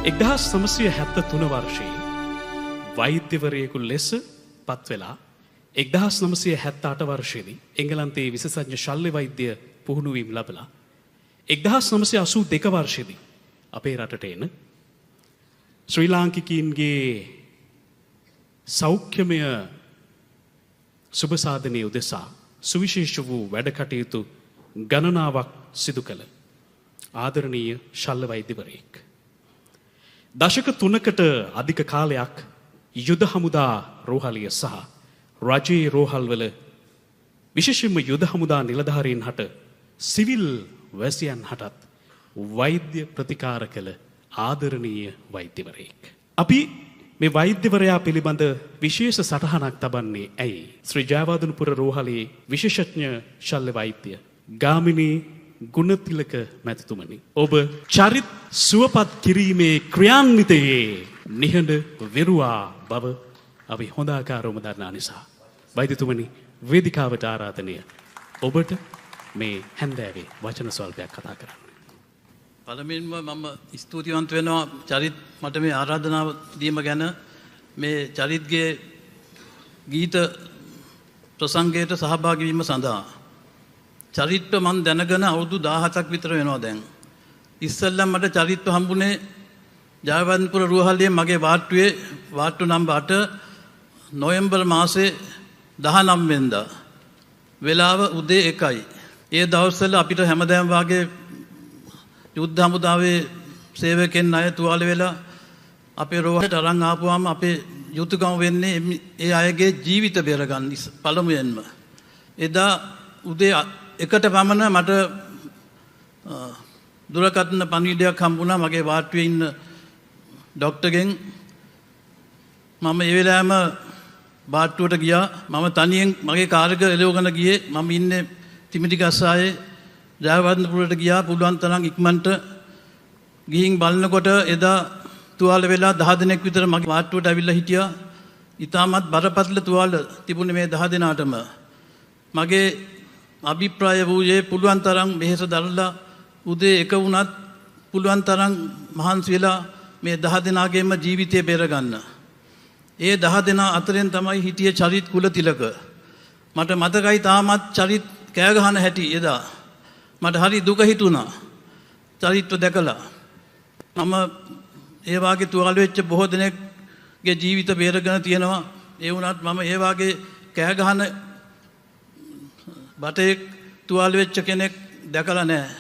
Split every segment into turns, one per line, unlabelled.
1973 වර්ෂයේ වෛද්‍යවරයෙකු ලෙස පත් වෙලා 1978 වර්ෂයේදී එංගලන්තයේ විශේෂඥ ශල්‍ය වෛද්‍ය පුහුණුවීම් ලැබලා 1982 වර්ෂයේදී අපේ රටට එන ශ්‍රී ලාංකිකයින්ගේ සෞඛ්‍යමය සුබ සාධනයේ උදෙසා සුවිශේෂ වූ වැඩ කටයුතු ගණනාවක් සිදු කළ ආදරණීය ශල්‍ය වෛද්‍යවරයෙක්. දශක 3කට අධික කාලයක් යුද හමුදා රෝහලිය සහ රජයේ රෝහල්වල විශේෂයෙන්ම යුද හමුදා නිලධාරීන් හට සිවිල් වැසියන් හටත් වෛද්‍ය ප්‍රතිකාර කළ ආදරණීය වෛද්‍යවරයෙක්. අපි මේ වෛද්‍යවරයා පිළිබඳ විශේෂ සටහනක් තබන්නේ ඇයි? ශ්‍රී ජයවර්ධනපුර රෝහලේ විශේෂඥ ශල්‍ය වෛද්‍ය ගාමිණී ගුණතිලක මැතිතුමනි, ඔබ චරිත සුවපත් කිරීමේ ක්‍රියාන්විතයේ නිහඬ වෙරුවා බව අපි හොඳ ආකාරවම දන්නා නිසා වෛද්‍යතුමනි, වේදිකාවට ආරාධනය ඔබට මේ හැන්දෑවේ වචන ස්වල්පයක් කතා කරන්න.
පළමුවෙන්ම මම ස්තුතිවන්ත වෙනවා චරිත් මට මේ ආරාධනාව දීම ගැන. මේ චරිත්ගේ ගීත ප්‍රසංගයට සහභාගී වීම සඳහා. චරිත්ව මම දැනගෙන අවුරුදු 17ක් විතර වෙනවා දැන්. ඉස්සෙල්ලා මට චරිත්ව හම්බුනේ ජයවර්ධනපුර රෝහලේ මගේ වාට්ටුවේ වාට්ටු නම්බර් 8 නොවැම්බර් මාසේ 19 වෙනිදා. වෙලාව උදේ 1යි. ඒ දවස්වල අපිට හැමදාම වාගේ යුද්ධ හමුදාවේ සේවකයන් අය තුවාල වෙලා අපේ රෝහලට අරන් ආපුවාම අපේ යුතුයකම වෙන්නේ ඒ අයගේ ජීවිත බේරගන්න පළමුවෙන්ම. එදා උදේ 1ට පමණ මට දුරකථන පණිවිඩයක් හම්බුණා මගේ වාට්ටුවේ ඉන්න ડોක්ටර්ගෙන්. මම ඒ වෙලාවෙම වාට්ටුවට ගියා. මම තනියෙන් මගේ කාර් එක එලවගෙන ගියේ. මම ඉන්නේ තිමිටිගස්සායේ. ජයවර්ධනපුරට ගියා. පුළුවන් තරම් ඉක්මනට ගිහින් බලනකොට එදා තුවාල වෙලා 10 දෙනෙක් විතර මගේ වාට්ටුවට ඇවිල්ලා හිටියා. ඊටමත් බරපතල තුවාල තිබුණේ මේ 10 දෙනාටම. මගේ අභිප්‍රාය වූයේ පුළුවන් තරම් මෙහෙස දරලා උදේ 1 වුණත් පුළුවන් තරම් මහන්සි වෙලා මේ 10 දෙනාගේම ජීවිතය බේරගන්න. ඒ 10 දෙනා අතරින් තමයි හිටියේ චරිත් කුලතිලක. මට මතකයි තාමත් චරිත් කෑ ගහන හැටි එදා. මට හරි දුක හිතුණා චරිත්ව දැකලා. මම ඒ වාගේ තුවාල වෙච්ච බොහෝ දෙනෙක්ගේ ජීවිත බේරගෙන තියෙනවා. ඒ වුණත් මම ඒ වාගේ කෑ ගහන බටේ තුවාල වෙච්ච කෙනෙක් දැකලා නැහැ.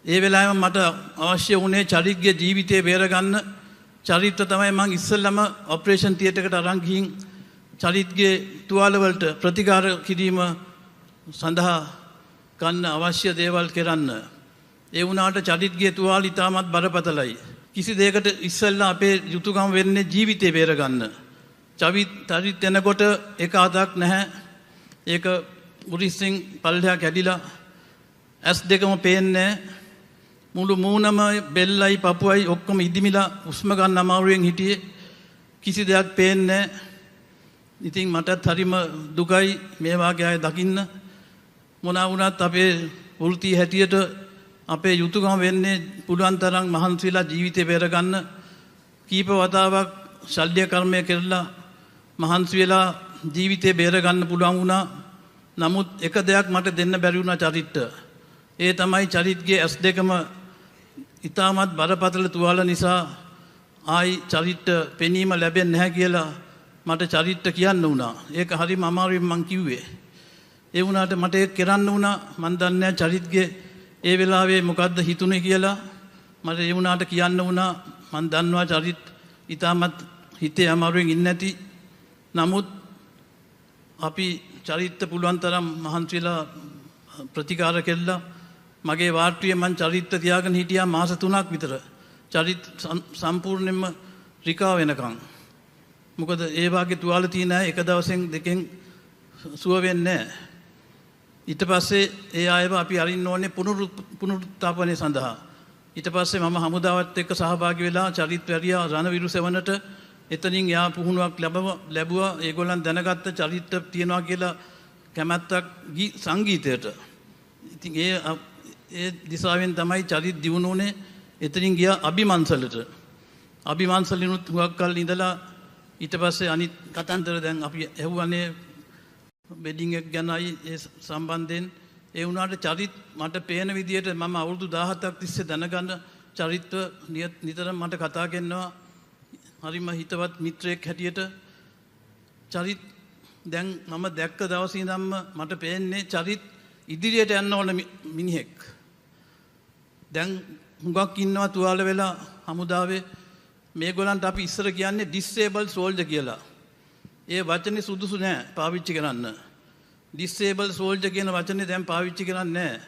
ඒ වෙලාවෙම මට අවශ්‍ය වුණේ චරිත්ගේ ජීවිතය බේරගන්න. චරිත්ව තමයි මම ඉස්සෙල්ලාම ඔපරේෂන් තියටර් එකට අරන් ගිහින් චරිත්ගේ තුවාල වලට ප්‍රතිකාර කිරීම සඳහා ගන්න අවශ්‍ය දේවල් කරන්න. ඒ වුණාට චරිත්ගේ තුවාල ඉතාමත් බරපතලයි. කිසි දෙයකට ඉස්සෙල්ලා අපේ යුතුයකම වෙන්නේ ජීවිතය බේරගන්න. චරිත් එනකොට එක අතක් නැහැ. ඒක උරිස්සෙන් පල්ලෙහා කැඩිලා ඇස් දෙකම පේන්නේ මුළු මූණම බෙල්ලයි පපුවයි ඔක්කොම ඉදිමිලා උස්ම ගන්න අමාරුවෙන් හිටියේ. කිසි දෙයක් පේන්නේ. ඉතින් මටත් හරිම දුකයි මේ වාගේ අය දකින්න. මොනවා වුණත් අපේ වෘත්ති හැටියට අපේ යුතුයකම වෙන්නේ පුළුවන් තරම් මහන්සිලා ජීවිතේ බේරගන්න. කීප වතාවක් ශල්‍ය කර්මය කරලා මහන්සි වෙලා ජීවිතේ බේරගන්න පුළුවන් වුණා. නමුත් එක දෙයක් මට දෙන්න බැරි වුණා චරිත්ට. ඒ තමයි චරිත්ගේ ඇස් දෙකම ඉතාමත් බරපතල තුවාල නිසා ආයි චරිත්ට පෙනීම ලැබෙන්නේ නැහැ කියලා මට චරිත්ට කියන්න වුණා. ඒක හරිම අමාරුවෙන් මං කිව්වේ. ඒ වුණාට මට ඒක කරන්න වුණා. මන් දන්නේ නැහැ චරිත්ගේ ඒ වෙලාවේ මොකද්ද හිතුනේ කියලා. මට ඒ වුණාට කියන්න වුණා. මන් දන්නවා චරිත් ඉතාමත් හිතේ අමාරුවෙන් ඉන්නේ නැති. නමුත් අපි චරිත්ත පුළුවන් තරම් මහන්සි වෙලා ප්‍රතිකාර කෙල්ලා මගේ වාට්ටුවේ මං චරිත්ත තියාගෙන හිටියා මාස 3ක් විතර. චරිත් සම්පූර්ණයෙන්ම රිකා වෙනකන්. මොකද ඒ වාගේ තුවාල තියෙන අය එක දවසෙන් දෙකෙන් සුව වෙන්නේ නැහැ. ඊට පස්සේ ඒ අයව අපි අරින්න ඕනේ පුනරුත්ථාපනය සඳහා. ඊට පස්සේ මම හමුදාවත් එක්ක සහභාගී වෙලා චරිත් වැරියා රණවිරු සෙවණට එතනින් යා පුහුණුවක් ලැබුවා. ඒගොල්ලන් දැනගත්ත චරිත තියනවා කියලා කැමැත්තක් සංගීතයට. ඉතින් ඒ දිසාවෙන් තමයි චරිත දියුණු වුණේ. එතනින් ගියා අභිමන්සලට. අභිමාන්සලිනුත් හුඟක් කල් ඉඳලා ඊට පස්සේ අනිත් කතන්දර දැන් අපි ඇහුවනේ වෙඩින් එක ගැනයි ඒ සම්බන්ධයෙන් ඒ වුණාට චරිත් මට පේන විදියට මම අවුරුදු 17ක් තිස්සේ දැනගන්න චරිත්ව නිතරම මට කතා කරනවා හරිම හිතවත් මිත්‍රයෙක් හැටියට චරිත් දැන් මම දැක්ක දවසේ ඉඳන්ම මට පේන්නේ චරිත් ඉදිරියට යන්න ඕන මිනිහෙක් දැන් හුඟක් ඉන්නවා තුවාල වෙලා හමුදාවේ මේගොල්ලන්ට අපි ඉස්සර කියන්නේ ඩිසේබල් සෝල්ජර් කියලා. ඒ වචනේ සුදුසු නෑ පාවිච්චි කරන්න. ඩිසේබල් සෝල්ජර් කියන වචනේ දැන් පාවිච්චි කරන්නේ නෑ.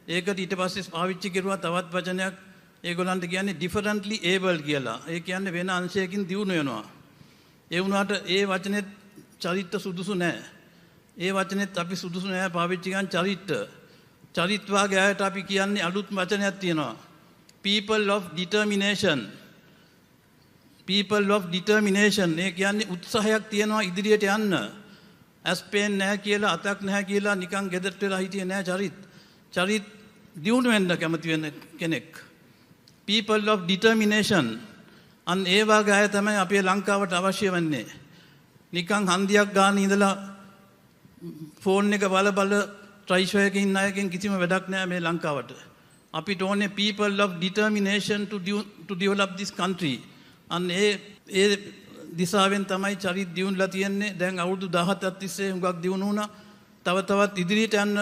ඒකට ඊට පස්සේ පාවිච්චි කරුවා තවත් වචනයක් ඒගොල්ලන්ට කියන්නේ ඩිෆරන්ට්ලි ඒබල්ඩ් කියලා. ඒ කියන්නේ වෙන අංශයකින් දියුණු වෙනවා. ඒ වුණාට ඒ වචනේ චරිත සුදුසු නෑ. ඒ වචනේත් අපි සුදුසු නෑ පාවිච්චි කරන චරිත. චරිත වාගේ අයට අපි කියන්නේ අලුත් වචනයක් තියෙනවා. people of determination. people of determination. ඒ කියන්නේ උත්සාහයක් තියනවා ඉදිරියට යන්න. ඇස්පේන් නැහැ කියලා අතක් නැහැ කියලා නිකන් ගෙදරට වෙලා හිටියේ නැහැ චරිත්. චරිත් දියුණු වෙන්න කැමති වෙන කෙනෙක්. people of determination. අන්න ඒ වගේ අය තමයි අපේ ලංකාවට අවශ්‍ය වෙන්නේ. නිකන් හන්දියක් ගන්න ඉඳලා ෆෝන් එක බල ට්‍රයිෂෝ එකේ ඉන්න අයකින් කිසිම වැඩක් නැහැ මේ ලංකාවට. අපිට ඕනේ people of determination to develop this country. අන්න ඒ දිසාවෙන් තමයි චරිත දියුණුලා තියෙන්නේ. දැන් අවුරුදු 17ක් තිස්සේ හුඟක් දියුණු වුණා. තව තවත් ඉදිරියට යන්න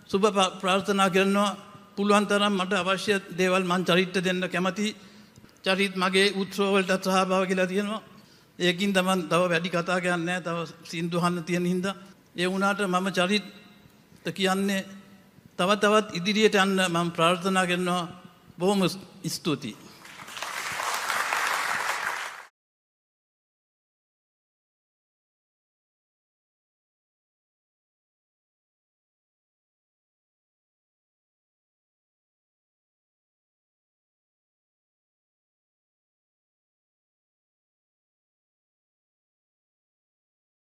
සුබ ප්‍රාර්ථනා කරනවා. පුළුවන් තරම් මට අවශ්‍ය දේවල් මං චරිත දෙන්න කැමති. චරිත මගේ උත්සව වලට සහභාගී වෙලා තියෙනවා. ඒකින් තමයි තව වැඩි කතා කරන්නේ නැහැ. තව සින්දු අහන්න තියෙන හින්දා. ඒ වුණාට මම චරිත කියන්නේ තව තවත් ඉදිරියට යන්න මම ප්‍රාර්ථනා කරනවා. බොහොම ස්තුතියි.